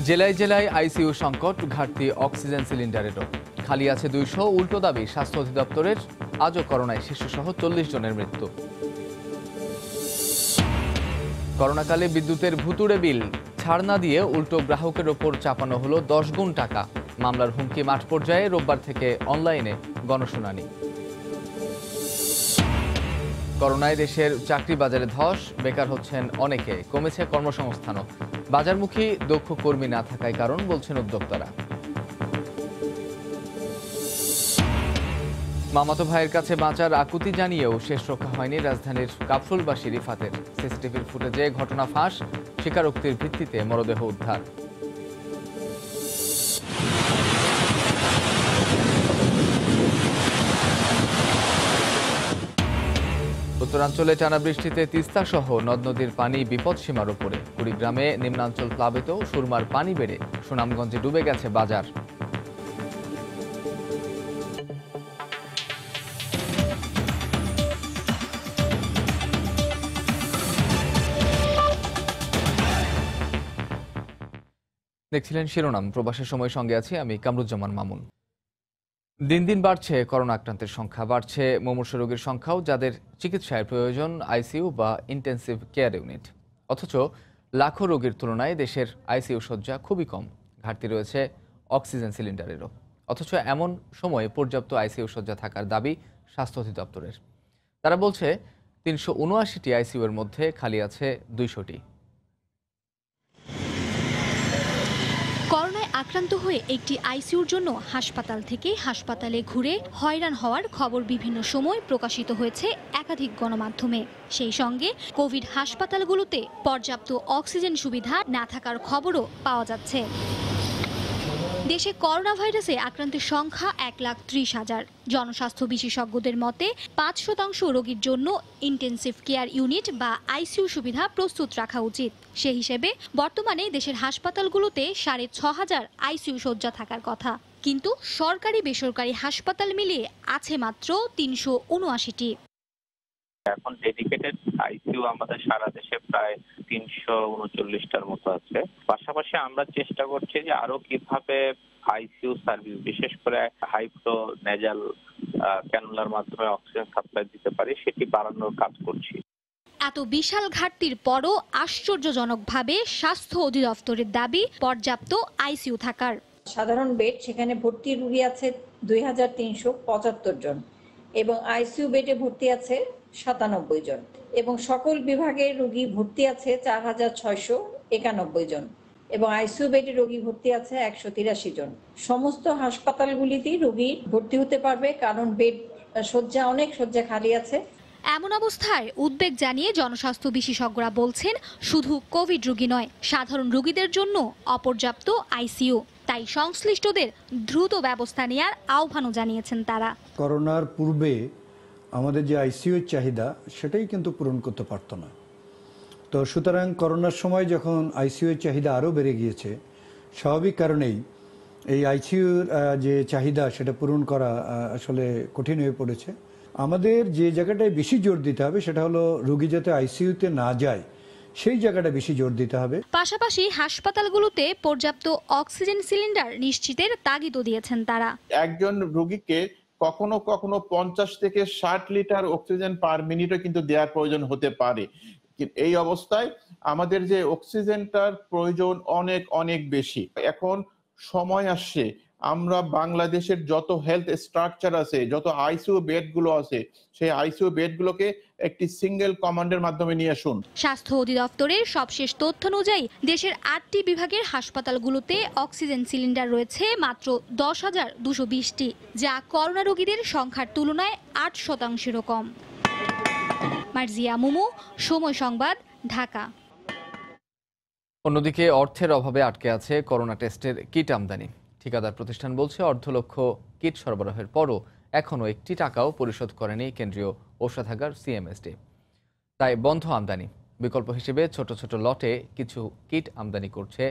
জেলায় জেলায় আইসিইউ সংকট, ঘাটতি অক্সিজেন সিলিন্ডারেরও। খালি আছে 200, উল্টো দাবি স্বাস্থ্য অধিদপ্তরের। আজও করোনায় শিশুসহ 40 জনের মৃত্যু। করোনাকালে বিদ্যুতের ভুতুড়ে বিল ছাড় না দিয়ে উল্টো গ্রাহকের ওপর চাপানো হলো 10 গুণ টাকা। মামলার হুমকি মাঠ পর্যায়ে, রোববার থেকে অনলাইনে গণশুনানি। করোনায় দেশের চাকরি বাজারে ধস, বেকার হচ্ছেন অনেকে, কমেছে কর্মসংস্থানও। বাজারমুখী দক্ষ কর্মী না থাকায় কারণ বলছেন উদ্যোক্তারা। মামাতো ভাইয়ের কাছে বাঁচার আকুতি জানিয়েও শেষ রক্ষা হয়নি রাজধানীর কাফরুলবাসী রিফাতের। সিসিটিভির ফুটেজে ঘটনা ফাঁস, স্বীকারোক্তির ভিত্তিতে মরদেহ উদ্ধার। উত্তরাঞ্চলে টানা বৃষ্টিতে তিস্তা সহ নদ নদীর পানি বিপদসীমার উপরে। কুড়িগ্রামে নিম্নাঞ্চল প্লাবিত, সুরমার পানি বেড়ে সুনামগঞ্জে ডুবে গেছে বাজার। দেখছিলেন শিরোনাম। প্রবাসের সময় সঙ্গে আছি আমি কামরুজ্জামান মামুন। দিন দিন বাড়ছে করোনা আক্রান্তের সংখ্যা, বাড়ছে মুমূর্ষু রোগীর সংখ্যাও, যাদের চিকিৎসায় প্রয়োজন আইসিইউ বা ইন্টেন্সিভ কেয়ার ইউনিট। অথচ লাখো রোগীর তুলনায় দেশের আইসিইউ শয্যা খুবই কম। ঘাটতি রয়েছে অক্সিজেন সিলিন্ডারেরও। অথচ এমন সময়ে পর্যাপ্ত আইসিইউ শয্যা থাকার দাবি স্বাস্থ্য অধিদপ্তরের। তারা বলছে 379টি আইসিইউ এর মধ্যে খালি আছে 200টি। করোনায় আক্রান্ত হয়ে একটি আইসিইউর জন্য হাসপাতাল থেকে হাসপাতালে ঘুরে হয়রান হওয়ার খবর বিভিন্ন সময় প্রকাশিত হয়েছে একাধিক গণমাধ্যমে। সেই সঙ্গে কোভিড হাসপাতালগুলোতে পর্যাপ্ত অক্সিজেন সুবিধা না থাকার খবরও পাওয়া যাচ্ছে। দেশে করোনা ভাইরাসে আক্রান্তের সংখ্যা 1,30,000। জনস্বাস্থ্য বিশেষজ্ঞদের মতে 5% রোগীর জন্য ইন্টেন্সিভ কেয়ার ইউনিট বা আইসিইউ সুবিধা প্রস্তুত রাখা উচিত। সে হিসেবে বর্তমানে দেশের হাসপাতালগুলোতে 6,500 আইসিইউ শয্যা থাকার কথা, কিন্তু সরকারি বেসরকারি হাসপাতাল মিলিয়ে আছে মাত্র 379টি। এখন ডেডিকেটেড আইসিইউ আমাদের সারা দেশে প্রায় 339টার মতো আছে। পাশাপাশি আমরা চেষ্টা করছি যে আরো কিভাবে আইসিইউ সার্ভিস, বিশেষ করে হাইফ্লো নেজাল ক্যানুলার মাধ্যমে অক্সিজেন সাপ্লাই দিতে পারি, সেটি বাড়ানোর কাজ করছি। এত বিশাল ঘাটতির পরও আশ্চর্যজনকভাবে স্বাস্থ্য অধিদপ্তরের দাবি পর্যাপ্ত আইসিইউ থাকার। সাধারণ বেড, সেখানে ভর্তি রোগী আছে 2375 জন এবং আইসিইউ বেডে ভর্তি আছে 97 জন এবং সকল বিভাগের রোগী ভর্তি আছে 4691 জন এবং আইসিইউ বেডে রোগী ভর্তি আছে 183 জন। সমস্ত হাসপাতালগুলিতেই রোগী ভর্তি হতে পারবে, কারণ বেড শয্যা, অনেক শয্যা খালি আছে। এমন অবস্থায় উদ্বেগ জানিয়ে জনস্বাস্থ্য বিশেষজ্ঞরা বলছেন, শুধু কোভিড রোগী নয়, সাধারণ রোগীদের জন্য অপর্যাপ্ত আইসিইউ। তাই সংশ্লিষ্টদের দ্রুত ব্যবস্থা নেওয়ার আহ্বানও জানিয়েছেন তারা। করোনার পূর্বে আমাদের যে আইসিইউ এর চাহিদা, সেটাই কিন্তু পূরণ করতে পারত না। তো সুতরাং করোনার সময় যখন আইসিইউ এর চাহিদা আরও বেড়ে গিয়েছে, স্বাভাবিক কারণেই এই আইসিইউর যে চাহিদা সেটা পূরণ করা আসলে কঠিন হয়ে পড়েছে। আমাদের যে জায়গাটায় বেশি জোর দিতে হবে সেটা হলো রোগী যাতে আইসিইউতে না যায়, সেই জায়গাটা বেশি জোর দিতে হবে। পাশাপাশি হাসপাতালগুলোতে পর্যাপ্ত অক্সিজেন সিলিন্ডার নিশ্চিতের তাগিদও দিয়েছেন তারা। একজন রোগীকে কখনো কখনো 50 থেকে 60 লিটার অক্সিজেন পার মিনিটও কিন্তু দেওয়ার প্রয়োজন হতে পারে। এই অবস্থায় আমাদের যে অক্সিজেনটার প্রয়োজন অনেক অনেক বেশি। এখন সময় আসছে আমরা বাংলাদেশের যত হেলথ স্ট্রাকচার আছে, যত আইসিইউ বেডগুলো আছে, সেই আইসিইউ বেডগুলোকে একটি সিঙ্গেল কমান্ডের মাধ্যমে নিয়ে আসুন। স্বাস্থ্য অধিদপ্তরের সবশেষ তথ্য অনুযায়ী দেশের 8টি বিভাগের হাসপাতালগুলোতে অক্সিজেন সিলিন্ডার রয়েছে মাত্র 10,220টি, যা করোনা রোগীদের সংখ্যার তুলনায় 8%-এরও কম। মার্জিয়া মুমু, সময় সংবাদ, ঢাকা। অন্যদিকে অর্থের অভাবে আটকে আছে করোনা টেস্টের কিট আমদানি। ঠিকাদার প্রতিষ্ঠান বলছে, অর্ধলক্ষ কিট সরবরাহের পরও এখনও 1টি টাকাও পরিশোধ করেনি কেন্দ্রীয় ঔষধাগার সিএমএসডি। তাই বন্ধ আমদানি। বিকল্প হিসেবে ছোট ছোট লটে কিছু কিট আমদানি করছে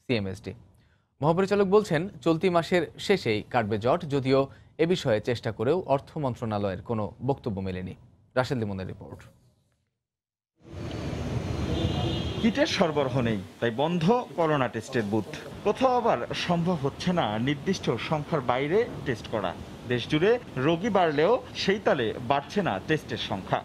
সিএমএসডি। মহাপরিচালক বলছেন, চলতি মাসের শেষেই কাটবে জট, যদিও এ বিষয়ে চেষ্টা করেও অর্থ মন্ত্রণালয়ের কোনো বক্তব্য মেলেনি। রাশেদ লিমনের রিপোর্ট। কিটের সরবরাহ নেই, তাই বন্ধ করোনা টেস্টের বুথ। কোথাও আবার সম্ভব হচ্ছে না নির্দিষ্ট সংখ্যার বাইরে টেস্ট করা। দেশজুড়ে রোগী বাড়লেও সেই তালে বাড়ছে না টেস্টের সংখ্যা।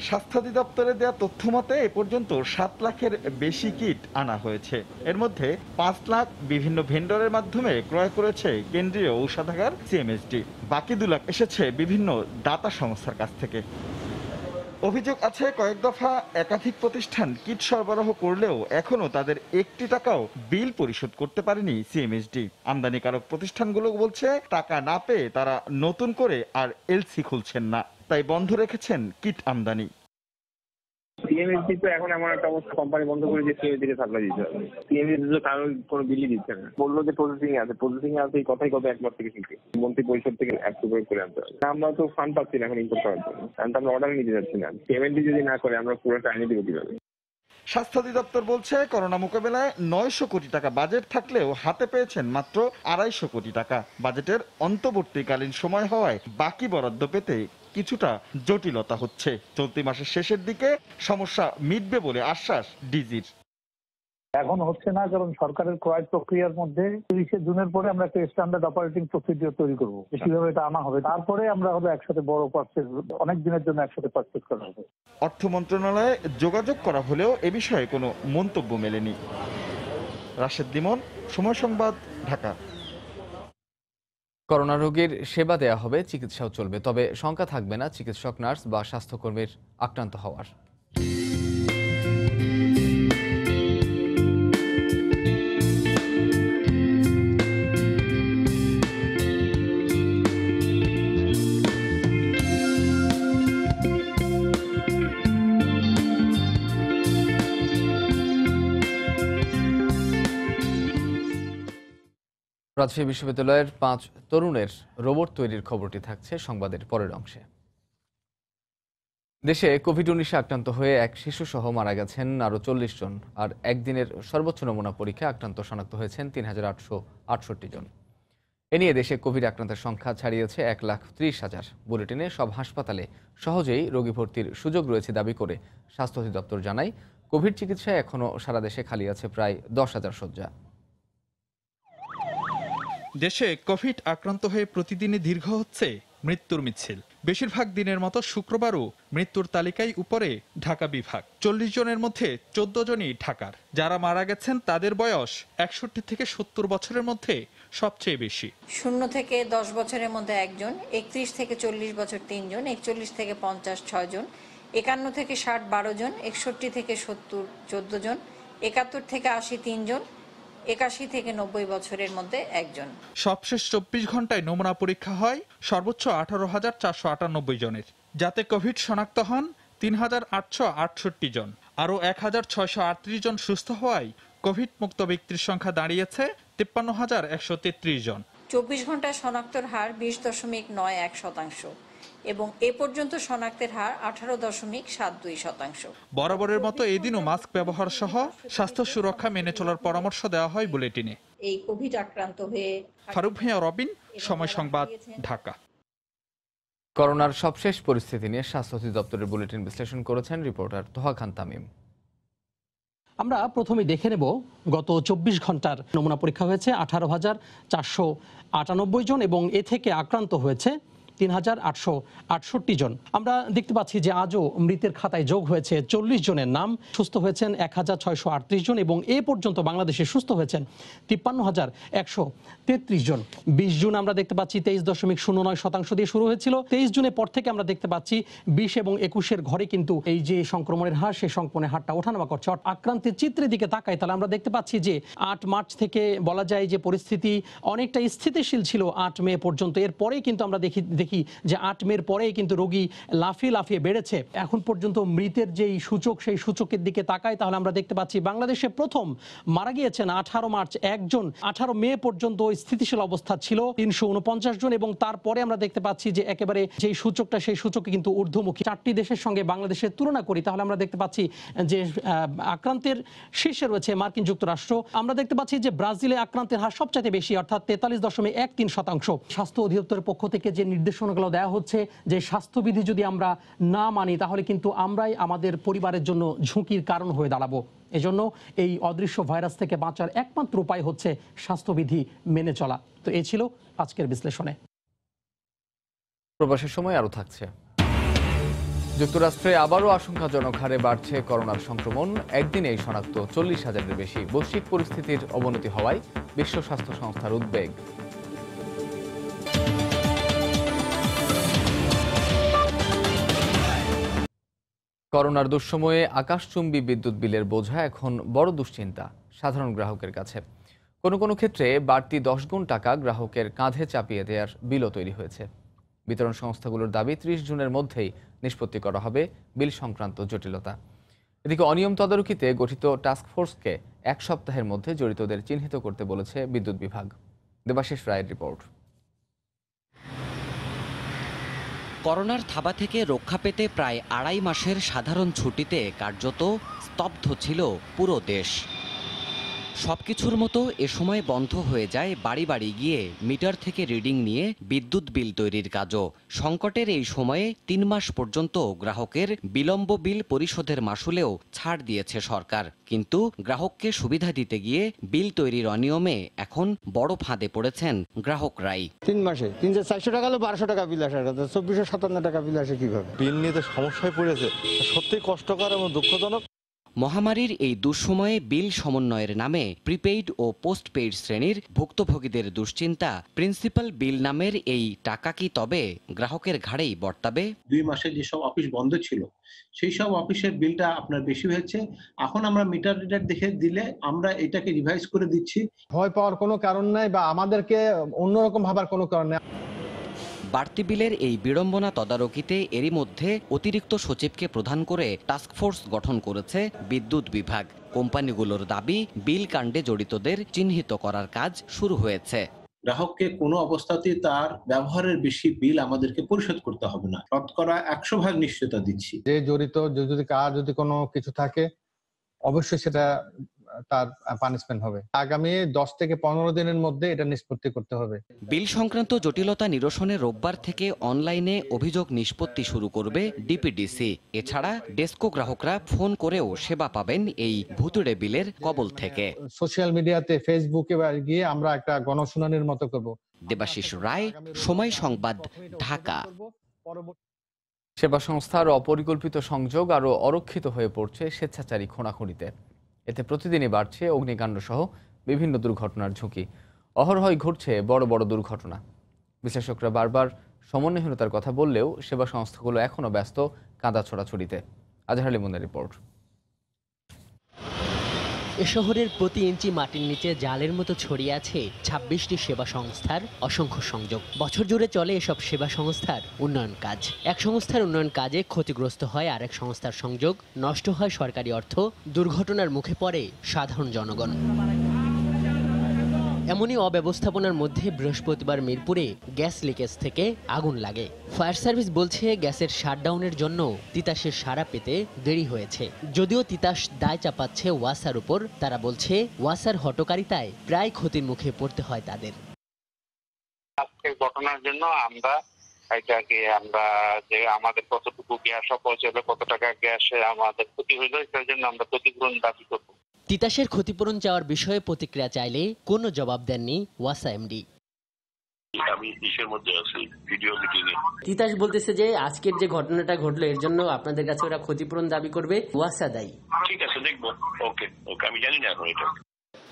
স্বাস্থ্য অধিদপ্তরের দেওয়া তথ্য মতে এ পর্যন্ত 7 লাখের বেশি কিট আনা হয়েছে। এর মধ্যে 5 লাখ বিভিন্ন ভেন্ডরের মাধ্যমে ক্রয় করেছে কেন্দ্রীয় ঔষধাগার সিএমএসডি। বাকি 2 লাখ এসেছে বিভিন্ন দাতা সংস্থার কাছ থেকে। অভিযোগ আছে কয়েক দফা একাধিক প্রতিষ্ঠান কিট সরবরাহ করলেও এখনো তাদের 1 টাকাও বিল পরিশোধ করতে পারেনি সিএমএসডি। আমদানিকারক প্রতিষ্ঠানগুলো বলছে টাকা না পেয়ে তারা নতুন করে আর এলসি খুলছেন না, তাই বন্ধ রেখেছেন কিট আমদানি। সিএমএসডি তো এখন এমন একটা অবস্থা, কোম্পানি বন্ধ করে দিয়ে সিএমএসডি কে সাপ্লাই দিতে হবে। সিএমএসডি তো কারোর কোনো বিলই দিচ্ছে না, বললো যে প্রসেসিং এ আছে এই কথাই কবে 1 মাস থেকে শুনছি। মন্ত্রী পরিষদ থেকে অ্যাপ্রুভ করে আনতে হবে। আমরা তো ফান্ড পাচ্ছি না এখন ইম্পোর্ট করার জন্য, কারণ আমরা অর্ডার নিতে যাচ্ছি না। সিএমএসডি যদি না করে আমরা পুরোটা আইনি দেবো কিভাবে? স্বাস্থ্য অধিদপ্তর বলছে করোনা মোকাবেলায় 900 কোটি টাকা বাজেট থাকলেও হাতে পেয়েছেন মাত্র 250 কোটি টাকা। বাজেটের অন্তর্বর্তীকালীন সময় হওয়ায় বাকি বরাদ্দ পেতে কিছুটা জটিলতা হচ্ছে। চলতি মাসের শেষের দিকে সমস্যা মিটবে বলে আশ্বাস ডিজির। এখন হচ্ছে না, কারণ সরকারের ক্রয় প্রক্রিয়ার মধ্যে 30 জুনের পরে আমরা একটা স্ট্যান্ডার্ড অপারেটিং প্রসিডিওর তৈরি করবো, কিভাবে এটা আনা হবে। তারপরে আমরা হবে একসাথে বড় পারচেজ, অনেক দিনের জন্য একসাথে পারচেজ করা হবে। অর্থ মন্ত্রণালয়ে যোগাযোগ করা হলেও এ বিষয়ে কোনো মন্তব্য মেলেনি। রাশেদ দিমন, সময় সংবাদ, ঢাকা। করোনা রোগীর সেবা দেয়া হবে, চিকিৎসাও চলবে, তবে শঙ্কা থাকবে না চিকিৎসক, নার্স বা স্বাস্থ্যকর্মীর আক্রান্ত হওয়ার। রাজশাহী বিশ্ববিদ্যালয়ের 5 তরুণের রোবট তৈরির খবরটি থাকছে সংবাদের পরের অংশে। দেশে কোভিড-19 আক্রান্ত হয়ে এক শিশুসহ মারা গেছেন আরও 40 জন, আর একদিনের সর্বোচ্চ নমুনা পরীক্ষা আক্রান্ত শনাক্ত হয়েছেন 3868 জন। এ নিয়ে দেশে কোভিড আক্রান্তের সংখ্যা ছাড়িয়েছে 1,30,000। বুলেটিনে সব হাসপাতালে সহজেই রোগী ভর্তির সুযোগ রয়েছে দাবি করে স্বাস্থ্য অধিদপ্তর জানায়, কোভিড চিকিৎসায় এখনও সারা দেশে খালি আছে প্রায় 10,000 শয্যা। দেশে কোভিড আক্রান্ত হয়ে প্রতিদিনই দীর্ঘ হচ্ছে মৃত্যুর মিছিল। বেশিরভাগ দিনের মতো শুক্রবারও মৃত্যুর তালিকায় উপরে ঢাকা বিভাগ। 40 জনের মধ্যে 14 জনই ঢাকার। যারা মারা গেছেন তাদের বয়স 61 থেকে 70 বছরের মধ্যে সবচেয়ে বেশি। 0 থেকে 10 বছরের মধ্যে 1 জন, 31 থেকে 40 বছর 3 জন, 41 থেকে 50 6 জন, 51 থেকে 60 12 জন, 61 থেকে 70 14 জন, 71 থেকে 80 3 জন, 81 থেকে 90 বছরের মধ্যে 1 জন। সবশেষ 24 ঘন্টায় নমুনা পরীক্ষা হয় সর্বোচ্চ 18,498 জনের, যাতে কোভিড শনাক্ত হন 3,868 জন। আরও 1,638 জন সুস্থ হওয়ায় কোভিড মুক্ত ব্যক্তির সংখ্যা দাঁড়িয়েছে 53,133 জন। 24 ঘন্টায় শনাক্তের হার 20.91% এবং এ পর্যন্ত শনাক্তের হার 18.72%। বরাবরের মতো এদিনও মাস্ক ব্যবহার সহ স্বাস্থ্য সুরক্ষা মেনে চলার পরামর্শ দেওয়া হয় বুলেটিনে। এই কোভিড আক্রান্ত হয়ে ফারুক ভূঁইয়া, রবিন, সময় সংবাদ, ঢাকা। করোনার সবশেষ পরিস্থিতি নিয়ে স্বাস্থ্য অধিদপ্তরের বুলেটিন বিশ্লেষণ করেছেন রিপোর্টার তোহা খান তামিম। আমরা প্রথমে দেখে নেব গত 24 ঘন্টার নমুনা পরীক্ষা হয়েছে 18,498 জন এবং এ থেকে আক্রান্ত হয়েছে 3,868 জন। আমরা দেখতে পাচ্ছি যে আজও মৃতের খাতায় যোগ হয়েছে 40 জনের নাম। সুস্থ হয়েছেন 1,638 জন এবং এ পর্যন্ত বাংলাদেশে সুস্থ হয়েছেন 53,133 জন। 20 জুন আমরা দেখতে পাচ্ছি 23.09% দিয়ে শুরু হয়েছিল। 23 জুনের পর থেকে আমরা দেখতে পাচ্ছি 20 এবং 21-এর ঘরে কিন্তু এই যে সংক্রমণের হার, সেই সংক্রমণের হারটা ওঠানামা করছে। আক্রান্তের চিত্রের দিকে তাকাই তাহলে আমরা দেখতে পাচ্ছি যে 8 মার্চ থেকে বলা যায় যে পরিস্থিতি অনেকটা স্থিতিশীল ছিল 8 মে পর্যন্ত। এরপরেই কিন্তু আমরা দেখি যে 8 মের পরেই কিন্তু রোগী লাফিয়ে লাফিয়ে বেড়েছে। এখন পর্যন্ত মৃতের যেই সূচক, সেই সূচকের দিকে তাকাই তাহলে আমরা দেখতে পাচ্ছি বাংলাদেশে প্রথম মারা গিয়েছেন 18 মার্চ একজন। 18 মে পর্যন্ত স্থিতিশীল অবস্থা ছিল 349 জন এবং তারপরে আমরা দেখতে পাচ্ছি যে একেবারে যেই সূচকটা, সেই সূচকে কিন্তু ঊর্ধ্বমুখী। 4টি দেশের সঙ্গে বাংলাদেশের তুলনা করি তাহলে আমরা দেখতে পাচ্ছি যে আক্রান্তের শীর্ষে রয়েছে মার্কিন যুক্তরাষ্ট্র। আমরা দেখতে পাচ্ছি যে ব্রাজিলে আক্রান্তের হার সবচেয়ে বেশি, অর্থাৎ 43.13%। স্বাস্থ্য অধিদপ্তরের পক্ষ থেকে যে নির্দেশ নির্দেশনাগুলো দেওয়া হচ্ছে যে স্বাস্থ্যবিধি যদি আমরা না মানি তাহলে কিন্তু আমরাই আমাদের পরিবারের জন্য ঝুঁকির কারণ হয়ে দাঁড়াবো। এজন্য এই অদৃশ্য ভাইরাস থেকে বাঁচার একমাত্র উপায় হচ্ছে স্বাস্থ্যবিধি মেনে চলা। তো এই ছিল আজকের বিশ্লেষণে। প্রবাসের সময় আরও থাকছে। যুক্তরাষ্ট্রে আবারও আশঙ্কাজনক হারে বাড়ছে করোনার সংক্রমণ। একদিনেই শনাক্ত 40,000-এর বেশি। বৈশ্বিক পরিস্থিতির অবনতি হওয়ায় বিশ্ব স্বাস্থ্য সংস্থার উদ্বেগ। করোনার দুঃসময়ে আকাশচুম্বী বিদ্যুৎ বিলের বোঝা এখন বড় দুশ্চিন্তা সাধারণ গ্রাহকের কাছে। কোনো কোনো ক্ষেত্রে বাড়তি 10 গুণ টাকা গ্রাহকের কাঁধে চাপিয়ে দেওয়ার বিলও তৈরি হয়েছে। বিতরণ সংস্থাগুলোর দাবি 30 জুনের মধ্যেই নিষ্পত্তি করা হবে বিল সংক্রান্ত জটিলতা। এদিকে অনিয়ম তদারকিতে গঠিত টাস্কফোর্সকে 1 সপ্তাহের মধ্যে জড়িতদের চিহ্নিত করতে বলেছে বিদ্যুৎ বিভাগ। দেবাশিস রায়ের রিপোর্ট। করোনার থাবা থেকে রক্ষা পেতে প্রায় 2.5 মাসের সাধারণ ছুটিতে কার্যত স্তব্ধ ছিল পুরো দেশ। সবকিছুর মতো এ সময় বন্ধ হয়ে যায় বাড়ি বাড়ি গিয়ে মিটার থেকে রিডিং নিয়ে বিদ্যুৎ বিল তৈরির কাজও। সংকটের এই সময়ে 3 মাস পর্যন্ত গ্রাহকের বিলম্ব বিল পরিশোধের মাশুলেও ছাড় দিয়েছে সরকার। কিন্তু গ্রাহককে সুবিধা দিতে গিয়ে বিল তৈরির অনিয়মে এখন বড় ফাঁদে পড়েছেন গ্রাহকরাই। 3 মাসে 3,400 টাকা হলো 1200 টাকা বিল আসার কথা, 2457 টাকা বিল আসে কিভাবে? বিল নিয়ে তো সমস্যায় পড়েছে, সত্যি কষ্টকর এবং দুঃখজনক। মহামারীর এই দুঃসময়ে বিল সমন্বয়ের নামে প্রিপেইড ও পোস্টপেইড শ্রেণীর ভুক্তভোগীদের দুশ্চিন্তা, প্রিন্সিপাল বিল নামের এই টাকা কি তবে গ্রাহকের ঘাড়েই বর্তাবে? 2 মাসে যেসব অফিস বন্ধ ছিল সেই সব অফিসের বিলটা আপনার বেশি হয়েছে। এখন আমরা মিটার রিডার দেখে দিলে আমরা এটাকে রিভাইজ করে দিচ্ছি। ভয় পাওয়ার কোনো কারণ নাই বা আমাদেরকে অন্যরকম ভাবার কোনো কারণ নেই। বাড়তি বিলের এই বিড়ম্বনা তদারকিতে এরই মধ্যে অতিরিক্ত সচিবকে প্রধান করে টাস্কফোর্স গঠন করেছে বিদ্যুৎ বিভাগ। কোম্পানিগুলোর দাবি বিল কাণ্ডে জড়িতদের চিহ্নিত করার কাজ শুরু হয়েছে। গ্রাহককে কোনো অবস্থাতেই তার ব্যবহারের বেশি বিল আমাদেরকে পরিশোধ করতে হবে না, শতকরা 100% নিশ্চয়তা দিচ্ছি। যে জড়িত যদি কোনো কিছু থাকে অবশ্যই সেটা তার পানিশমেন্ট হবে। আগামী 10 থেকে 15 দিনের মধ্যে এটা নিষ্পত্তি করতে হবে। বিল সংক্রান্ত জটিলতা নিরসনে রোববার থেকে অনলাইনে অভিযোগ নিষ্পত্তি শুরু করবে ডিপিডিসি। এছাড়া ডেস্কো গ্রাহকরা ফোন করেও সেবা পাবেন এই ভুতুড়ে বিলের কবল থেকে। সোশ্যাল মিডিয়াতে, ফেসবুকে গিয়ে আমরা একটা গণশুনানির মতো করব। দেবাশিস রায়, সময় সংবাদ, ঢাকা। সেবা সংস্থার অপরিকল্পিত সংযোগ আরও অরক্ষিত হয়ে পড়ছে স্বেচ্ছাচারী খোঁড়াখুঁড়িতে। এতে প্রতিদিনই বাড়ছে অগ্নিকাণ্ড সহ বিভিন্ন দুর্ঘটনার ঝুঁকি। অহরহই ঘটছে বড় বড় দুর্ঘটনা। বিশ্লেষকরা বারবার সমন্বয়হীনতার কথা বললেও সেবা সংস্থাগুলো এখনও ব্যস্ত কাঁদা ছোড়াছুড়িতে। আজহার লিমনের রিপোর্ট। এ শহরের প্রতি ইঞ্চি মাটির নিচে জালের মতো ছড়িয়ে আছে 26টি সেবা সংস্থার অসংখ্য সংযোগ। বছর জুড়ে চলে এসব সেবা সংস্থার উন্নয়ন কাজ। এক সংস্থার উন্নয়ন কাজে ক্ষতিগ্রস্ত হয় আরেক সংস্থার সংযোগ, নষ্ট হয় সরকারি অর্থ, দুর্ঘটনার মুখে পড়ে সাধারণ জনগণ। এমনই অব্যবস্থাপনার মধ্যে বৃহস্পতিবার মিরপুরে গ্যাস লিকেজ থেকে আগুন লাগে। ফায়ার সার্ভিস বলছে গ্যাসের শাটডাউনের জন্য তিতাসের সাড়া পেতে দেরি হয়েছে। যদিও তিতাস দায় চাপাচ্ছে ওয়াসার উপর, তারা বলছে ওয়াসার হঠকারিতায় প্রায় ক্ষতির মুখে পড়তে হয় তাদের। আজকের ঘটনার জন্য আমরা যে আমাদের কতটুকু গ্যাস অপচয় হলো, কত টাকা গ্যাসে আমাদের ক্ষতি হইলো, সেই জন্য আমরা ক্ষতিপূরণ দাবি করব। তিতাসের ক্ষতিপূরণ চাওয়ার বিষয়ে প্রতিক্রিয়া চাইলে কোনো জবাব দেননি ওয়াসা এমডি। আমি দেশের মধ্যে আছি ভিডিও মিটিং এ। তিতাস বলতেছে যে আজকের যে ঘটনাটা ঘটলো এর জন্য আপনাদের কাছে ওরা ক্ষতিপূরণ দাবি করবে, ওয়াসা দায়ী। ঠিক আছে, দেখবো। ওকে, আমি জানি না এখন এটা।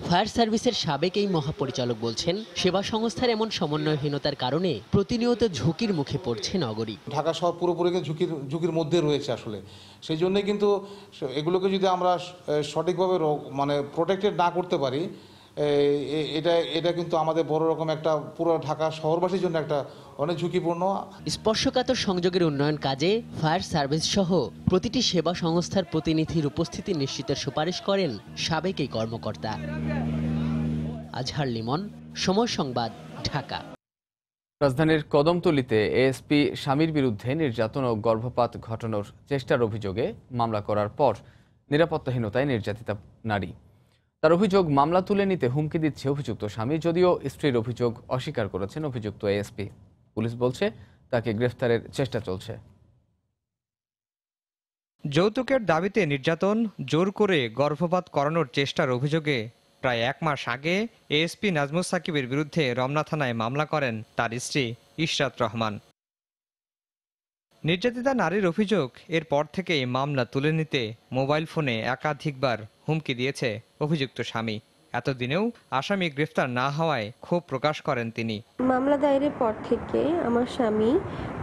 ফায়ার সার্ভিসের সাবেক এই মহাপরিচালক বলছেন, সেবা সংস্থার এমন সমন্বয়হীনতার কারণে প্রতিনিয়ত ঝুঁকির মুখে পড়ছে নগরী। ঢাকা শহর পুরোপুরি ঝুঁকির মধ্যে রয়েছে আসলে। সেই জন্য কিন্তু এগুলোকে যদি আমরা সঠিকভাবে প্রোটেক্টেড না করতে পারি, এটা কিন্তু আমাদের বড় রকম একটা পুরো ঢাকা শহরবাসীর জন্য একটা অনেক ঝুঁকিপূর্ণ। স্পর্শকাতর সংযোগের উন্নয়ন কাজে ফায়ার সার্ভিস সহ প্রতিটি সেবা সংস্থার প্রতিনিধির উপস্থিতি নিশ্চিতের সুপারিশ করেন সাবেক এই কর্মকর্তা। আজহার লিমন, সময় সংবাদ, ঢাকা। রাজধানীর কদমতলীতে এএসপি স্বামীর বিরুদ্ধে নির্যাতন ও গর্ভপাত ঘটানোর চেষ্টার অভিযোগে মামলা করার পর নিরাপত্তাহীনতায় নির্যাতিতা নারী। তার অভিযোগ, মামলা তুলে নিতে হুমকি দিচ্ছে অভিযুক্ত স্বামী, যদিও স্ত্রীর অভিযোগ অস্বীকার করেছেন অভিযুক্ত এএসপি। পুলিশ বলছে তাকে গ্রেফতারের চেষ্টা চলছে। যৌতুকের দাবিতে নির্যাতন, জোর করে গর্ভপাত করানোর চেষ্টার অভিযোগে প্রায় 1 মাস আগে এএসপি নাজমুস সাকিবের বিরুদ্ধে রমনা থানায় মামলা করেন তার স্ত্রী ইশরাত রহমান। নির্যাতিতা নারীর অভিযোগ, এরপর থেকেই মামলা তুলে নিতে মোবাইল ফোনে একাধিকবার হুমকি দিয়েছে অভিযুক্ত স্বামী। এতদিনেও আসামি গ্রেফতার না হওয়ায় ক্ষোভ প্রকাশ করেন তিনি। মামলা দায়েরের পর থেকে আমার স্বামী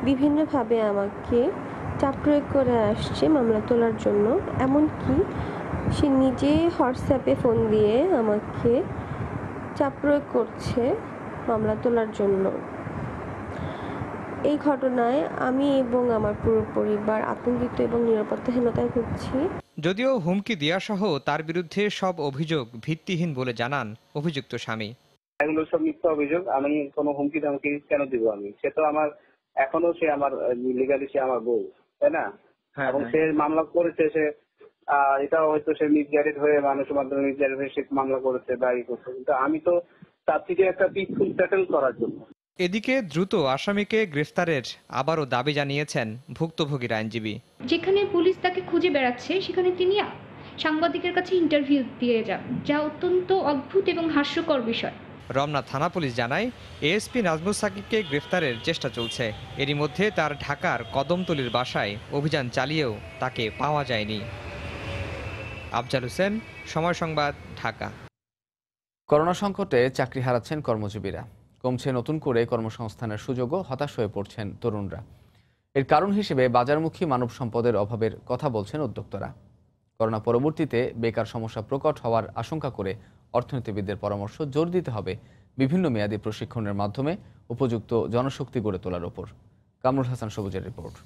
বিভিন্নভাবে আমাকে চাপ প্রয়োগ করে আসছে মামলা তোলার জন্য। এমনকি সে নিজে হোয়াটসঅ্যাপে ফোন দিয়ে আমাকে চাপ প্রয়োগ করছে মামলা তোলার জন্য। এই ঘটনায় আমি এবং আমার পুরো পরিবার আতঙ্কিত এবং নিরাপত্তাহীনতায় ভুগছি। যদিও হুমকি দেওয়া সহ তার বিরুদ্ধে সব অভিযোগ ভিত্তিহীন বলে জানান অভিযুক্ত স্বামী। এগুলো সব মিথ্যা অভিযোগ। আমি কোনো হুমকি ধামকি কেন দিব? সে তো আমার এখনো সে আমার লিগালি সে আমার বউ, তাই না? এবং সে মামলা করেছে, সে এটাও হয়তো সে মিসগাইডেড হয়ে মানুষের মাধ্যমে মিসগাইডেড হয়ে সে মামলা করেছে, দায়ী করছে। কিন্তু আমি তো তার থেকে একটা পিসফুল সেটেল করার জন্য। এদিকে দ্রুত আসামিকে গ্রেফতারের আবারও দাবি জানিয়েছেন ভুক্তভোগীর আইনজীবী। যেখানে পুলিশ তাকে খুঁজে বেড়াচ্ছে সেখানে তিনি সাংবাদিকের কাছে ইন্টারভিউ দিয়ে যান, যা অত্যন্ত অদ্ভুত এবং হাস্যকর বিষয়। রমনা থানা পুলিশ জানায় এএসপি নাজমুস সাকিবকে গ্রেফতারের চেষ্টা চলছে। এরই মধ্যে তার ঢাকার কদমতলীর বাসায় অভিযান চালিয়েও তাকে পাওয়া যায়নি। আফজাল হোসেন, সময় সংবাদ, ঢাকা। করোনা সংকটে চাকরি হারাচ্ছেন কর্মজীবীরা, কমছে নতুন করে কর্মসংস্থানের সুযোগও, হতাশ হয়ে পড়ছেন তরুণরা। এর কারণ হিসেবে বাজারমুখী মানব সম্পদের অভাবের কথা বলছেন উদ্যোক্তারা। করোনা পরবর্তীতে বেকার সমস্যা প্রকট হওয়ার আশঙ্কা করে অর্থনীতিবিদদের পরামর্শ জোর দিতে হবে বিভিন্ন মেয়াদী প্রশিক্ষণের মাধ্যমে উপযুক্ত জনশক্তি গড়ে তোলার ওপর। কামরুল হাসান সবুজের রিপোর্ট।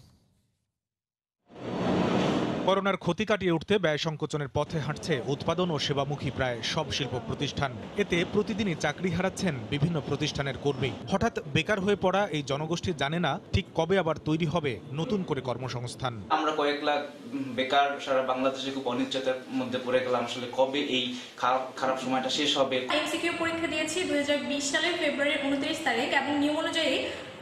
করোনার ক্ষতি কাটিয়ে উঠতে ব্যয় সংকোচনের পথে হাঁটছে উৎপাদন ও সেবামুখী প্রায় সব শিল্প প্রতিষ্ঠান। এতে প্রতিদিনই চাকরি হারাচ্ছেন বিভিন্ন প্রতিষ্ঠানের কর্মী। হঠাৎ বেকার হয়ে পড়া এই জনগোষ্ঠী জানে না ঠিক কবে আবার তৈরি হবে নতুন করে কর্মসংস্থান। আমরা কয়েক লাখ বেকার সারা বাংলাদেশে খুব অনিশ্চয়তার মধ্যে পড়ে গেলাম, আসলে কবে এই খারাপ সময়টা শেষ হবে। এমসিকিউ পরীক্ষা দিয়েছি 2020 সালের ফেব্রুয়ারির 29 তারিখ এবং নিয়ম অনুযায়ী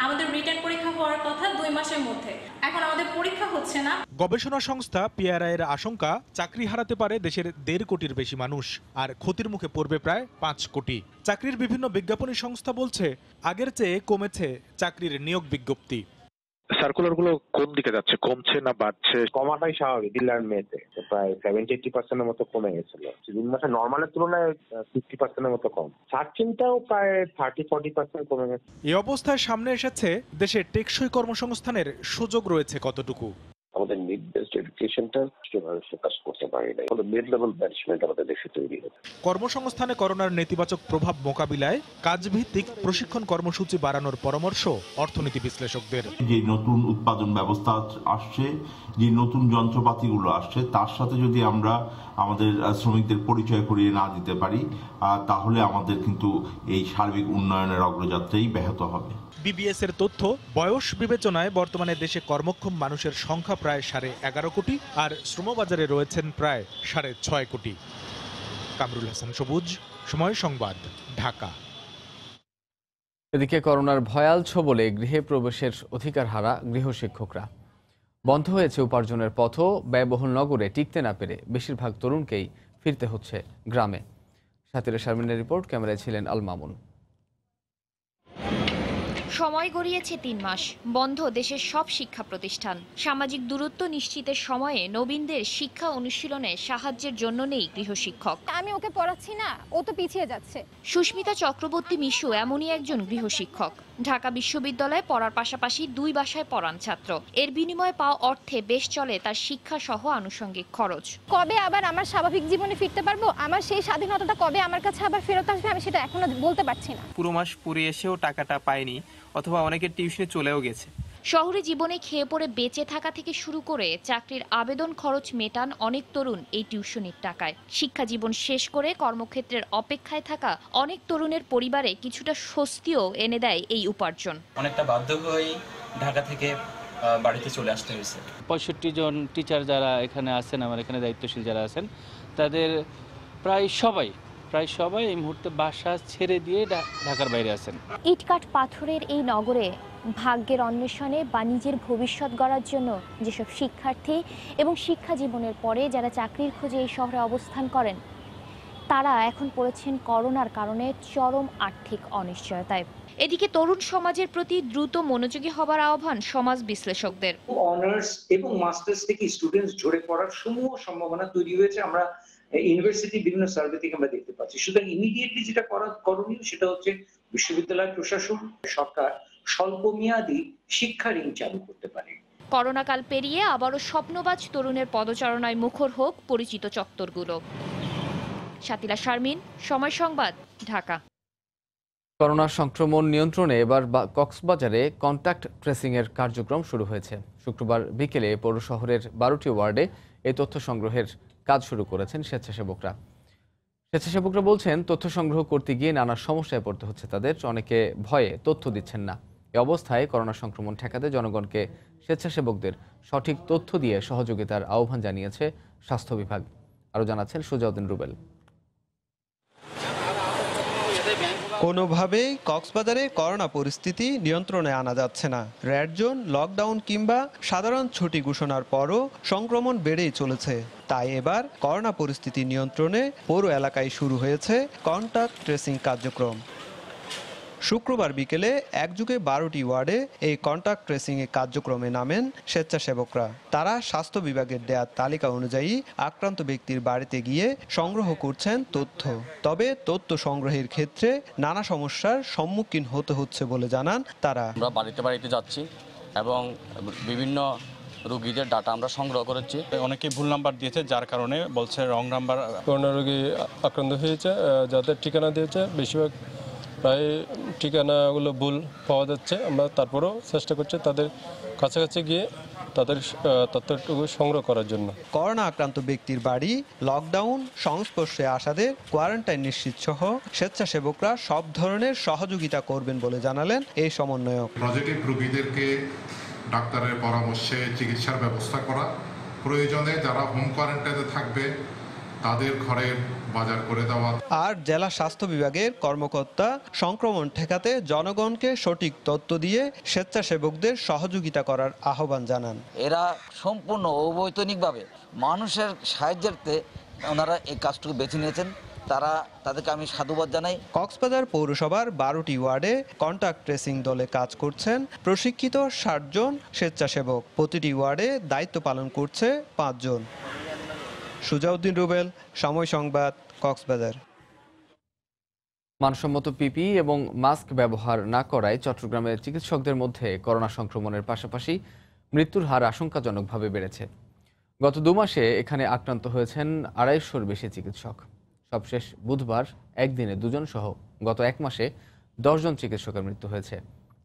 আমাদের রিটার্ন পরীক্ষা হওয়ার কথা 2 মাসের মধ্যে। এখন আমাদের পরীক্ষা হচ্ছে না। গবেষণা সংস্থা পিআরআই এর আশঙ্কা চাকরি হারাতে পারে দেশের 1.5 কোটির বেশি মানুষ, আর ক্ষতির মুখে পড়বে প্রায় 5 কোটি। চাকরির বিভিন্ন বিজ্ঞাপনী সংস্থা বলছে আগের চেয়ে কমেছে চাকরির নিয়োগ বিজ্ঞপ্তি। সার্কুলার গুলো কোন দিকে যাচ্ছে, কমছে না বাড়ছে? কমাটাই স্বাভাবিক। ডিলার মেতে প্রায় 70-80% মতো কমে গেছিল। জুন মাসে নর্মালের তুলনায় 50% মতো কম। সার্চিংটাও প্রায় 30-40% কমে গেছে। এই অবস্থায় সামনে এসেছে দেশে টেকসই কর্মসংস্থানের সুযোগ রয়েছে কতটুকু। আমাদের নিড বেসড এডুকেশনটা সেভাবে ফোকাস করতে পারি না, ফলে মিড লেভেল ম্যানেজমেন্ট আমাদের দেশে তৈরি হচ্ছে। কর্মসংস্থানে করোনার নেতিবাচক প্রভাব মোকাবিলায় কাজভিত্তিক প্রশিক্ষণ কর্মসূচি বাড়ানোর পরামর্শ অর্থনীতি বিশ্লেষকদের। যে নতুন উৎপাদন ব্যবস্থা আসছে, যে নতুন যন্ত্রপাতিগুলো আসছে, তার সাথে যদি আমরা আমাদের শ্রমিকদের পরিচয় করিয়ে না দিতে পারি, তাহলে আমাদের কিন্তু এই সার্বিক উন্নয়নের অগ্রযাত্রাই ব্যাহত হবে। বিবিএস এর তথ্য, বয়স বিবেচনায় বর্তমানে দেশে কর্মক্ষম মানুষের সংখ্যা প্রায় 11.5 কোটি, আর শ্রমবাজারে রয়েছেন প্রায় 6.5 কোটি। কামরুল হাসান সবুজ, সময় সংবাদ, ঢাকা। এদিকে করোনার ভয়াল ছোবলে গৃহে প্রবেশের অধিকার হারা গৃহশিক্ষকরা। বন্ধ হয়েছে উপার্জনের পথও, ব্যয়বহুল নগরে টিকতে না পেরে বেশিরভাগ তরুণকেই ফিরতে হচ্ছে গ্রামে। সাতিরা শারমিনের রিপোর্ট, ক্যামেরায় ছিলেন আল মামুন। সময় গড়িয়েছে 3 মাস, বন্ধ দেশের সব শিক্ষা প্রতিষ্ঠান। সামাজিক দূরত্ব নিশ্চিতের সময়ে নবীনদের শিক্ষা অনুশীলনে সাহায্যের জন্য নেই গৃহশিক্ষক। আমি ওকে পড়াচ্ছি না, ও তো পিছিয়ে যাচ্ছে। সুস্মিতা চক্রবর্তী মিশু এমনই একজন গৃহশিক্ষক। ঢাকা বিশ্ববিদ্যালয়ে পড়ার পাশাপাশি 2 বাসায় পড়ান ছাত্র। এর বিনিময়ে পাওয়া অর্থে বেশ চলে তার শিক্ষা সহ আনুষঙ্গিক খরচ। কবে আবার আমার স্বাভাবিক জীবনে ফিরতে পারবো, আমার সেই স্বাধীনতাটা কবে আমার কাছে আবার ফেরত আসবে, আমি সেটা এখনো বলতে পারছি না। পুরো মাস পড়ে এসেও টাকাটা পায়নি, অথবা অনেকের টিউশনে চলেও গেছে। শহরে জীবনে খেয়ে পড়ে বেঁচে থাকা থেকে শুরু করে চাকরির আবেদন খরচ মেটান অনেক তরুণ এই টিউশনির টাকায়। শিক্ষা জীবন শেষ করে কর্মক্ষেত্রের অপেক্ষায় থাকা অনেক তরুণের পরিবারে কিছুটা স্বস্তিও এনে দেয় এই উপার্জন। অনেকটা বাধ্য হয়ে ঢাকা থেকে বাড়িতে চলে আসতে হয়েছে। 65 জন টিচার যারা এখানে আছেন, আমার এখানে দায়িত্বশীল যারা আছেন, তাদের প্রায় সবাই এই মুহূর্তে বাসা ছেড়ে দিয়ে ঢাকার বাইরে আছেন। ইটকাঠ পাথরের এই নগরে ভাগ্যের অন্বেষণে বা নিজের ভবিষ্যৎ গড়ার জন্য যেসব শিক্ষার্থী এবং শিক্ষা জীবনের পরে যারা চাকরির খোঁজে এই শহরে অবস্থান করেন, তারা এখন পড়েছেন করোনার কারণে চরম আর্থিক অনিশ্চয়তায়। এদিকে তরুণ সমাজের প্রতি দ্রুত মনোযোগী হবার আহ্বান সমাজ বিশ্লেষকদের। অনার্স এবং মাস্টার্স থেকে স্টুডেন্টস ঝরে পড়ার সমূহ সম্ভাবনা তৈরি হয়েছে, আমরা ইউনিভার্সিটি বিভিন্ন সার্ভে থেকে আমরা দেখতে পাচ্ছি। সুতরাং ইমিডিয়েটলি যেটা করণীয় সেটা হচ্ছে বিশ্ববিদ্যালয় প্রশাসন, সরকার স্বল্পমেয়াদী শিক্ষা ঋণ চালু করতে পারে। করোনাকাল পেরিয়ে আবারও স্বপ্নবাজ তরুণের পদচারণায় মুখর হোক পরিচিত চত্বরগুলো। শাতিলা শারমিন, সময় সংবাদ, ঢাকা। করোনা সংক্রমণ নিয়ন্ত্রণে এবার কক্সবাজারে কন্ট্যাক্ট ট্রেসিংয়ের কার্যক্রম শুরু হয়েছে। শুক্রবার বিকেলে পৌর শহরের 12টি ওয়ার্ডে এই তথ্য সংগ্রহের কাজ শুরু করেছেন স্বেচ্ছাসেবকরা। স্বেচ্ছাসেবকরা বলছেন, তথ্য সংগ্রহ করতে গিয়ে নানা সমস্যায় পড়তে হচ্ছে তাদের। অনেকে ভয়ে তথ্য দিচ্ছেন না। এই অবস্থায় করোনা সংক্রমণ ঠেকাতে জনগণকে স্বেচ্ছাসেবকদের সঠিক তথ্য দিয়ে সহযোগিতার আহ্বান জানিয়েছে স্বাস্থ্য বিভাগ। আরও জানাচ্ছেন সুজাউদ্দিন রুবেল। কোনোভাবেই কক্সবাজারে করোনা পরিস্থিতি নিয়ন্ত্রণে আনা যাচ্ছে না। রেড জোন, লকডাউন কিংবা সাধারণ ছুটি ঘোষণার পরও সংক্রমণ বেড়েই চলেছে। তাই এবার করোনা পরিস্থিতি নিয়ন্ত্রণে পৌর এলাকায় শুরু হয়েছে কন্টাক্ট ট্রেসিং কার্যক্রম। শুক্রবার বিকেলে একযোগে 12টি ওয়ার্ডে এই কন্টাক্ট ট্রেসিং এর কার্যক্রমে নামেন স্বেচ্ছাসেবকরা। তারা স্বাস্থ্য বিভাগের দেয়া তালিকা অনুযায়ী আক্রান্ত ব্যক্তির বাড়িতে গিয়ে সংগ্রহ করছেন তথ্য। তবে তথ্য সংগ্রহের ক্ষেত্রে নানা সমস্যার সম্মুখীন হতে হচ্ছে বলে জানান তারা। আমরা বাড়িতে বাড়িতে যাচ্ছি এবং বিভিন্ন রোগীদের ডাটা আমরা সংগ্রহ করেছি। অনেকে ভুল নাম্বার দিয়েছে, যার কারণে বলছে রং নাম্বার। করোনা রোগী আক্রান্ত হয়েছে, যাদের ঠিকানা দিয়েছে বেশিরভাগ প্রায় ঠিকানাগুলো ভুল পাওয়া যাচ্ছে। আমরা তারপরেও চেষ্টা করছি তাদের কাছাকাছি গিয়ে তাদের তথ্যটুকু সংগ্রহ করার জন্য। করোনা আক্রান্ত ব্যক্তির বাড়ি, লকডাউন, সংস্পর্শে আসাদের কোয়ারেন্টাইন নিশ্চিত সহ স্বেচ্ছাসেবকরা সব ধরনের সহযোগিতা করবেন বলে জানালেন এই সমন্বয়ক। পজিটিভ রোগীদেরকে ডাক্তারের পরামর্শে চিকিৎসার ব্যবস্থা করা, প্রয়োজনে যারা হোম কোয়ারেন্টাইনে থাকবে তাদের ঘরের বাজার করে দেওয়া। আর জেলা স্বাস্থ্য বিভাগের কর্মকর্তা সংক্রমণ ঠেকাতে জনগণকে সঠিক তথ্য দিয়ে স্বেচ্ছাসেবকদের সহযোগিতা করার আহ্বান জানান। এরা সম্পূর্ণ অবৈতনিকভাবে মানুষের সাহায্যার্থে ওনারা এই কাজটুকু বেছে নিয়েছেন, তাদেরকে আমি সাধুবাদ জানাই। কক্সবাজার পৌরসভার 12টি ওয়ার্ডে কন্টাক্ট ট্রেসিং দলে কাজ করছেন প্রশিক্ষিত 60 জন স্বেচ্ছাসেবক। প্রতিটি ওয়ার্ডে দায়িত্ব পালন করছে 5 জন। সুজাউদ্দিন রুবেল, সময় সংবাদ, কক্সবাজার। মানসম্মত পিপি এবং মাস্ক ব্যবহার না করায় চট্টগ্রামের চিকিৎসকদের মধ্যে করোনা সংক্রমণের পাশাপাশি মৃত্যুর হার আশঙ্কাজনকভাবে বেড়েছে। গত 2 মাসে এখানে আক্রান্ত হয়েছেন 250-র বেশি চিকিৎসক। সবশেষ বুধবার একদিনে 2 জন সহ গত 1 মাসে 10 জন চিকিৎসকের মৃত্যু হয়েছে।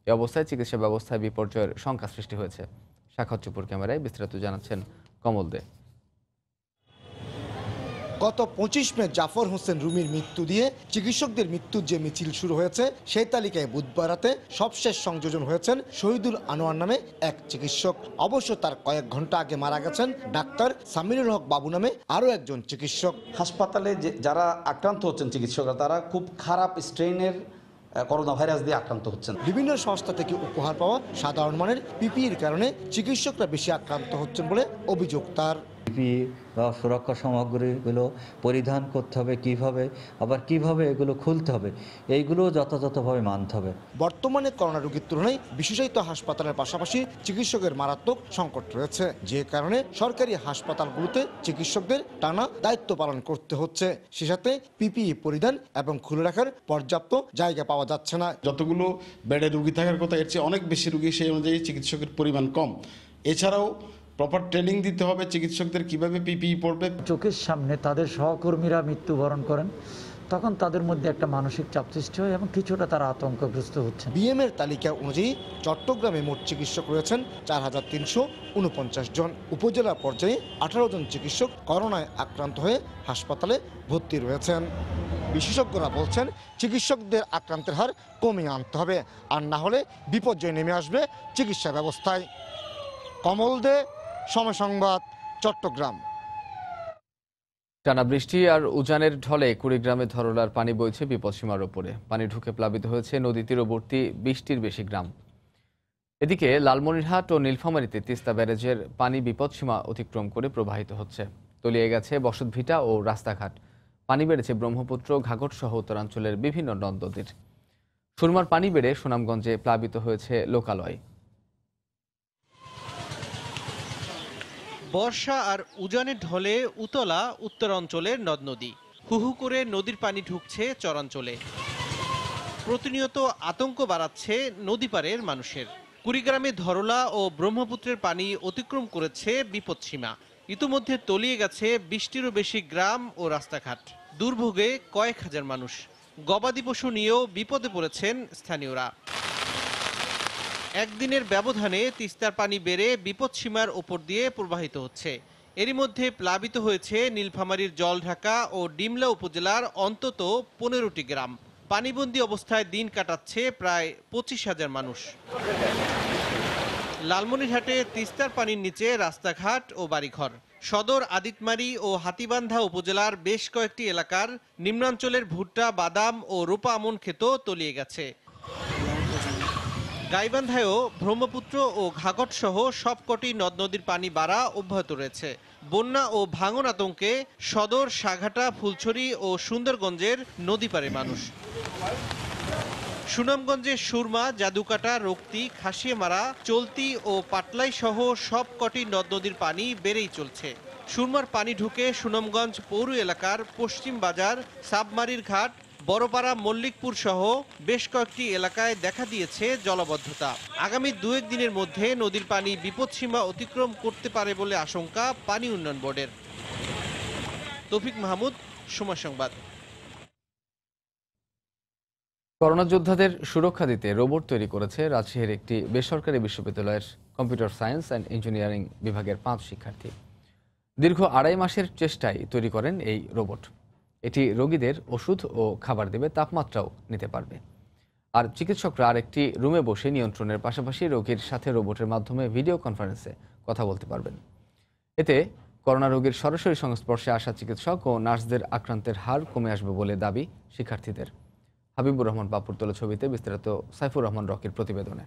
এই অবস্থায় চিকিৎসা ব্যবস্থায় বিপর্যয়ের শঙ্কা সৃষ্টি হয়েছে। সাক্ষাৎ চুপুর ক্যামেরায় বিস্তারিত জানাচ্ছেন কমল দে। গত 25 মে জাফর হোসেন রুমির মৃত্যু দিয়ে চিকিৎসকদের মৃত্যুর যে মিছিল শুরু হয়েছে, সেই তালিকায় বুধবার রাতে সবশেষ সংযোজন হয়েছেন শহীদুল আনোয়ার নামে এক চিকিৎসক। অবশ্য তার কয়েক ঘন্টা আগে মারা গেছেন ডাক্তার সামিরুল হক বাবু নামে আরও একজন চিকিৎসক। হাসপাতালে যারা আক্রান্ত হচ্ছেন চিকিৎসকরা, তারা খুব খারাপ স্ট্রেনের করোনা ভাইরাস দিয়ে আক্রান্ত হচ্ছেন। বিভিন্ন সংস্থা থেকে উপহার পাওয়া সাধারণ মানের পিপিইর কারণে চিকিৎসকরা বেশি আক্রান্ত হচ্ছেন বলে অভিযোগ তার। পিপিই বা সুরক্ষা সামগ্রীগুলো পরিধান করতে হবে কিভাবে, আবার কিভাবে এগুলো খুলতে হবে, এইগুলো যথাযথভাবে মানতে হবে। বর্তমানে করোনা রোগীর তুলনায় বিশেষায়িত হাসপাতালের পাশাপাশি চিকিৎসকের মারাত্মক সংকট রয়েছে, যে কারণে সরকারি হাসপাতালগুলোতে চিকিৎসকদের টানা দায়িত্ব পালন করতে হচ্ছে। সে সাথে পিপিই পরিধান এবং খুলে রাখার পর্যাপ্ত জায়গা পাওয়া যাচ্ছে না। যতগুলো বেডে রোগী থাকার কথা, এর চেয়ে অনেক বেশি রোগী, সেই অনুযায়ী চিকিৎসকের পরিমাণ কম। এছাড়াও প্রপার ট্রেনিং দিতে হবে চিকিৎসকদের কিভাবে পিপিই পড়বে। চোখের সামনে তাদের সহকর্মীরা মৃত্যুবরণ করেন, তখন তাদের মধ্যে একটা মানসিক চাপ সৃষ্টি হয় এবং কিছুটা তারা আতঙ্কগ্রস্ত হচ্ছে। বিএমএর তালিকা অনুযায়ী চট্টগ্রামে মোট চিকিৎসক রয়েছেন 4349 জন। উপজেলা পর্যায়ে 18 জন চিকিৎসক করোনায় আক্রান্ত হয়ে হাসপাতালে ভর্তি রয়েছেন। বিশেষজ্ঞরা বলছেন, চিকিৎসকদের আক্রান্তের হার কমিয়ে আনতে হবে, আর না হলে বিপর্যয় নেমে আসবে চিকিৎসা ব্যবস্থায়। কমল দে, সময় সংবাদ, চট্টগ্রাম। টানা বৃষ্টি আর উজানের ঢলে কুড়িগ্রামে ধরলার পানি বইছে বিপদসীমার ওপরে। পানি ঢুকে প্লাবিত হয়েছে নদী তীরবর্তী 20টির বেশি গ্রাম। এদিকে লালমনিরহাট ও নীলফামারীতে তিস্তা ব্যারেজের পানি বিপদসীমা অতিক্রম করে প্রবাহিত হচ্ছে। তলিয়ে গেছে বসতভিটা ও রাস্তাঘাট। পানি বেড়েছে ব্রহ্মপুত্র, ঘাঘট সহ উত্তরাঞ্চলের বিভিন্ন নদ নদীর। সুরমার পানি বেড়ে সুনামগঞ্জে প্লাবিত হয়েছে লোকালয়। বর্ষা আর উজানের ঢলে উতলা উত্তরাঞ্চলের নদ নদী। হুহু করে নদীর পানি ঢুকছে চরাঞ্চলে। প্রতিনিয়ত আতঙ্ক বাড়াচ্ছে নদী পাড়ের মানুষের। কুড়িগ্রামে ধরলা ও ব্রহ্মপুত্রের পানি অতিক্রম করেছে বিপদসীমা। ইতিমধ্যে তলিয়ে গেছে 20টিরও বেশি গ্রাম ও রাস্তাঘাট। দুর্ভোগে কয়েক হাজার মানুষ। গবাদি পশু নিয়েও বিপদে পড়েছেন স্থানীয়রা। একদিনের ব্যবধানে তিস্তার পানি বেড়ে বিপদসীমার ওপর দিয়ে প্রবাহিত হচ্ছে। এরই মধ্যে প্লাবিত হয়েছে নীলফামারীর জলঢাকা ও ডিমলা উপজেলার অন্তত 15টি গ্রাম। পানিবন্দী অবস্থায় দিন কাটাচ্ছে প্রায় 25,000 মানুষ। লালমনিরহাটে তিস্তার পানির নিচে রাস্তাঘাট ও বাড়িঘর। সদর, আদিতমারি ও হাতীবান্ধা উপজেলার বেশ কয়েকটি এলাকার নিম্নাঞ্চলের ভুট্টা, বাদাম ও রূপা আমন ক্ষেতও তলিয়ে গেছে। গাইবান্ধায়ও ব্রহ্মপুত্র ও ঘাঘট সহ সবকটি নদ নদীর পানি বাড়া অব্যাহত রয়েছে। বন্যা ও ভাঙন আতঙ্কে সদর, সাঘাটা, ফুলছড়ি ও সুন্দরগঞ্জের নদী পারে মানুষ। সুনামগঞ্জের সুরমা, জাদুকাটা, রক্তি, খাসিয়ামারা, চলতি ও পাটলাই সহ সবকটি নদ নদীর পানি বেড়েই চলছে। সুরমার পানি ঢুকে সুনামগঞ্জ পৌর এলাকার পশ্চিম বাজার, সাবমারির ঘাট, বড়পাড়া, মল্লিকপুর সহ বেশ কয়েকটি এলাকায় দেখা দিয়েছে জলাবদ্ধতা। আগামী 2-1 দিনের মধ্যে নদীর পানি বিপদসীমা অতিক্রম করতে পারে বলে আশঙ্কা পানি উন্নয়ন বোর্ডের। তৌফিক মাহমুদ, সময় সংবাদ। করোনা যোদ্ধাদের সুরক্ষা দিতে রোবট তৈরি করেছে রাজশাহীর একটি বেসরকারি বিশ্ববিদ্যালয়ের কম্পিউটার সায়েন্স অ্যান্ড ইঞ্জিনিয়ারিং বিভাগের 5 শিক্ষার্থী। দীর্ঘ 2.5 মাসের চেষ্টায় তৈরি করেন এই রোবট। এটি রোগীদের ওষুধ ও খাবার দেবে, তাপমাত্রাও নিতে পারবে। আর চিকিৎসকরা আরেকটি রুমে বসে নিয়ন্ত্রণের পাশাপাশি রোগীর সাথে রোবটের মাধ্যমে ভিডিও কনফারেন্সে কথা বলতে পারবেন। এতে করোনা রোগীর সরাসরি সংস্পর্শে আসা চিকিৎসক ও নার্সদের আক্রান্তের হার কমে আসবে বলে দাবি শিক্ষার্থীদের। হাবিবুর রহমান বাপুর তোলা ছবিতে বিস্তারিত সাইফুর রহমান রকির প্রতিবেদনে।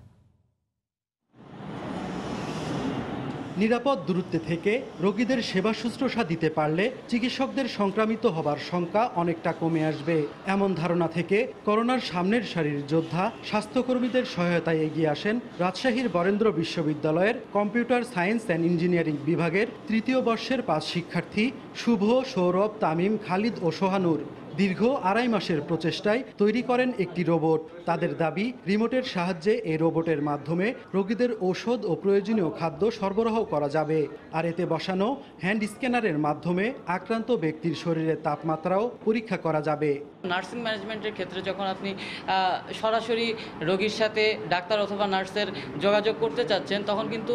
নিরাপদ দূরত্বে থেকে রোগীদের সেবা শুশ্রূষা দিতে পারলে চিকিৎসকদের সংক্রামিত হবার শঙ্কা অনেকটা কমে আসবে। এমন ধারণা থেকে করোনার সামনের সারির যোদ্ধা স্বাস্থ্যকর্মীদের সহায়তায় এগিয়ে আসেন রাজশাহীর বরেন্দ্র বিশ্ববিদ্যালয়ের কম্পিউটার সায়েন্স অ্যান্ড ইঞ্জিনিয়ারিং বিভাগের 3য় বর্ষের 5 শিক্ষার্থী শুভ, সৌরভ, তামিম, খালিদ ও সোহানুর। দীর্ঘ 2.5 মাসের প্রচেষ্টায় তৈরি করেন একটি রোবট। তাদের দাবি, রিমোটের সাহায্যে এই রোবটের মাধ্যমে রোগীদের ঔষধ ও প্রয়োজনীয় খাদ্য সরবরাহ করা যাবে। আর এতে বসানো হ্যান্ড স্ক্যানারের মাধ্যমে আক্রান্ত ব্যক্তির শরীরের তাপমাত্রাও পরীক্ষা করা যাবে। নার্সিং ম্যানেজমেন্টের ক্ষেত্রে যখন আপনি সরাসরি রোগীর সাথে ডাক্তার অথবা নার্সের যোগাযোগ করতে চাচ্ছেন, তখন কিন্তু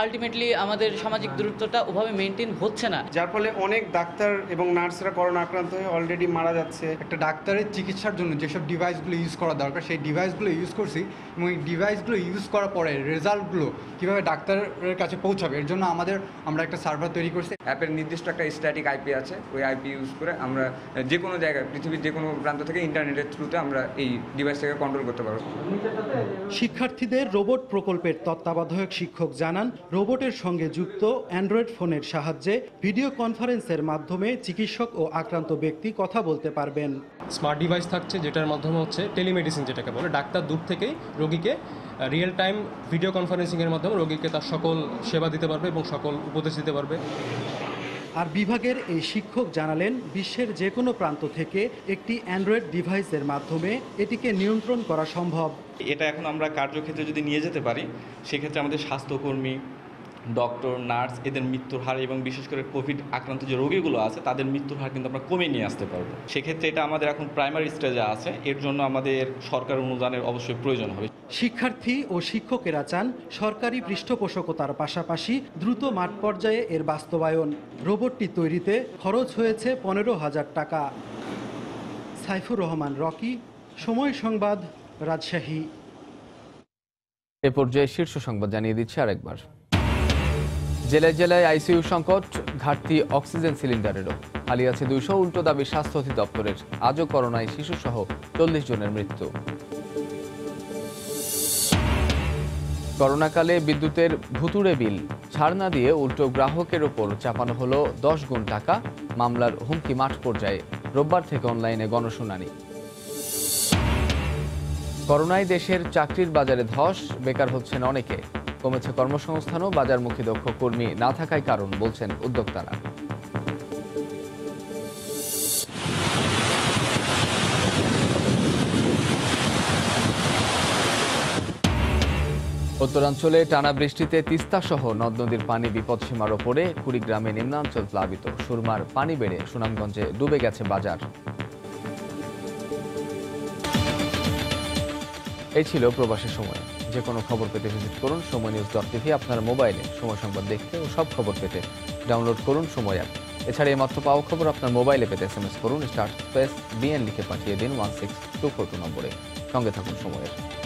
আলটিমেটলি আমাদের সামাজিক দূরত্বটা ওভাবে মেনটেন হচ্ছে না, যার ফলে অনেক ডাক্তার এবং নার্সরা করোনা আক্রান্ত হয়ে অলরেডি মারা যাচ্ছে। একটা ডাক্তারের চিকিৎসার জন্য যেসব ডিভাইসগুলো ইউজ করা দরকার সেই ডিভাইসগুলো ইউজ করছি, এবং এই ডিভাইসগুলো ইউজ করার পরে রেজাল্টগুলো কীভাবে ডাক্তারের কাছে পৌঁছাবে এর জন্য আমরা একটা সার্ভার তৈরি করছি। অ্যাপের নির্দিষ্ট একটা স্ট্যাটিক আইপি আছে, ওই আইপি ইউজ করে আমরা যে কোনো জায়গায়, পৃথিবীর যে কোনো প্রান্ত থেকে ইন্টারনেটের থ্রুতে আমরা এই ডিভাইসটাকে কন্ট্রোল করতে পারবো। শিক্ষার্থীদের রোবট প্রকল্পের তত্ত্বাবধায়ক শিক্ষক জানান, রোবটের সঙ্গে যুক্ত অ্যান্ড্রয়েড ফোনের সাহায্যে ভিডিও কনফারেন্সের মাধ্যমে চিকিৎসক ও আক্রান্ত ব্যক্তি কথা বলতে পারবেন। স্মার্ট ডিভাইস থাকছে, যেটার মাধ্যমে হচ্ছে টেলিমেডিসিন, যেটাকে বলে ডাক্তার দূর থেকেই রোগীকে রিয়েল টাইম ভিডিও কনফারেন্সিংয়ের মাধ্যমে রোগীকে তার সকল সেবা দিতে পারবে এবং সকল উপদেশ দিতে পারবে। আর বিভাগের এই শিক্ষক জানালেন, বিশ্বের যে কোনো প্রান্ত থেকে একটি অ্যান্ড্রয়েড ডিভাইসের মাধ্যমে এটিকে নিয়ন্ত্রণ করা সম্ভব। এটা এখন আমরা কার্যক্ষেত্রে যদি নিয়ে যেতে পারি, সেক্ষেত্রে আমাদের স্বাস্থ্যকর্মী, ডক্টর, নার্স এদের মৃত্যুর হার এবং বিশেষ করে কোভিড আক্রান্ত যে রোগীগুলো আছে তাদের মৃত্যুর হার কিন্তু আমরা কমিয়ে নিয়ে আসতে পারবো। সেক্ষেত্রে এটা আমাদের এখন প্রাইমারি স্টেজে আছে, এর জন্য আমাদের সরকার অনুদানের অবশ্যই প্রয়োজন হবে। শিক্ষার্থী ও শিক্ষকেরা চান সরকারি পৃষ্ঠপোষকতার পাশাপাশি দ্রুত মাঠ পর্যায়ে এর বাস্তবায়ন। রোবটটি তৈরিতে খরচ হয়েছে 15,000 টাকা। সাইফুর রহমান রকি, সময় সংবাদ, রাজশাহী। এ পর্যায়ে শীর্ষ সংবাদ জানিয়ে দিচ্ছে আরেকবার। জেলায় জেলায় আইসিইউ সংকট, ঘাটতি অক্সিজেন সিলিন্ডারেরও। খালি আছে 200, উল্টো দাবি স্বাস্থ্য অধিদপ্তরের। আজও করোনায় শিশুসহ 40 জনের মৃত্যু। করোনাকালে বিদ্যুতের ভুতুড়ে বিল ছাড় না দিয়ে উল্টো গ্রাহকের ওপর চাপানো হলো 10 গুণ টাকা। মামলার হুমকি মাঠ পর্যায়ে। রোববার থেকে অনলাইনে গণশুনানি। করোনায় দেশের চাকরির বাজারে ধস, বেকার হচ্ছেন অনেকে। কমেছে কর্মসংস্থানও, বাজারমুখী দক্ষ কর্মী না থাকায় কারণ বলছেন উদ্যোক্তারা। উত্তরাঞ্চলে টানা বৃষ্টিতে তিস্তা সহ নদ নদীর পানি বিপদসীমার ওপরে। কুড়িগ্রামে নিম্নাঞ্চল প্লাবিত। সুরমার পানি বেড়ে সুনামগঞ্জে ডুবে গেছে বাজার। এই ছিল প্রবাসের সময়। যে কোনো খবর পেতে ভিজিট করুন সময়নিউজ.tv। আপনার মোবাইলে সময় সংবাদ দেখতে ও সব খবর পেতে ডাউনলোড করুন সময় অ্যাপ। এছাড়া এইমাত্র পাওয়া খবর আপনার মোবাইলে পেতে SMS করুন *BN লিখে পাঠিয়ে দিন 16242 নম্বরে। সঙ্গে থাকুন সময়ের।